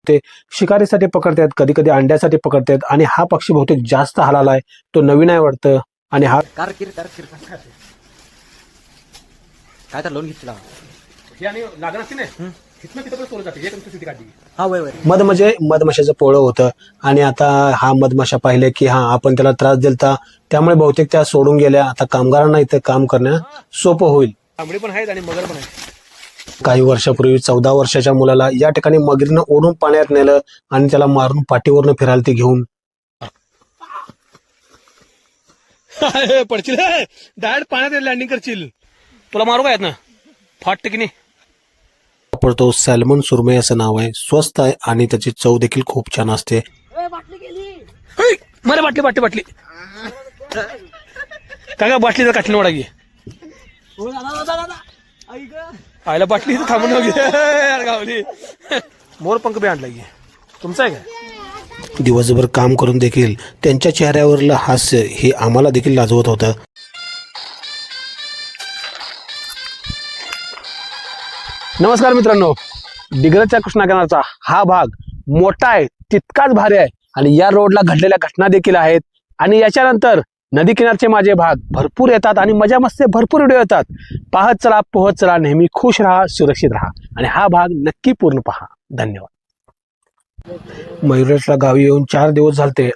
ते शिकारीसाठी पकडतात, कधी कधी अंड्यासाठी पकडतात आणि हा पक्षी बहुतेक जास्त हलाला आहे, तो नवीन आहे वाटतं. आणि हा काय तर लोन घेतला मधमाशाचं पोळं होतं आणि आता हा मधमाशा पाहिले की हा आपण त्याला त्रास दिलता, त्यामुळे बहुतेक त्या सोडून गेल्या. आता कामगारांना इथं काम करणं सोपं होईल. तांबडी पण आहेत आणि मगर पण आहे. काही वर्षापूर्वी 14 वर्षाच्या मुलाला या ठिकाणी मगरीनं ओढून पाण्यात नेलं आणि त्याला मारून पाठीवरनं फिरायला ते घेऊन. पडशील डायरेक्ट पाण्यात लँडिंग करशील, तुला मारू काय ना फाट की नाही. वापरतो सॅल्मन सुरमई असं नाव आहे, स्वस्त आहे आणि त्याची चव देखील खूप छान असते. मला बाटली बाटली बाटली काय बाटली तर काटली वडा घे आयला बाटली इथं थांबून गावली. मोरपंख बी आणला घे, तुमचा आहे काय. दिवसभर काम करून देखील त्यांच्या चेहऱ्यावरलं हास्य हे आम्हाला देखील लाजवत होतं. नमस्कार मित्रांनो, डिग्रजच्या कृष्णाकिनारचा हा भाग मोठा आहे, तितकाच भारी आहे आणि या रोडला घडलेल्या घटना देखील आहेत. आणि याच्यानंतर नदी किनारचे माझे भाग भरपूर येतात आणि मजा मस्ती भरपूर व्हिडिओ येतात. पाहत चला, पोहत चला, नेहमी खुश राहा, सुरक्षित राहा आणि हा भाग नक्की पूर्ण पहा. धन्यवाद. मयुरेशला गावी येऊन 4 दिवस झालते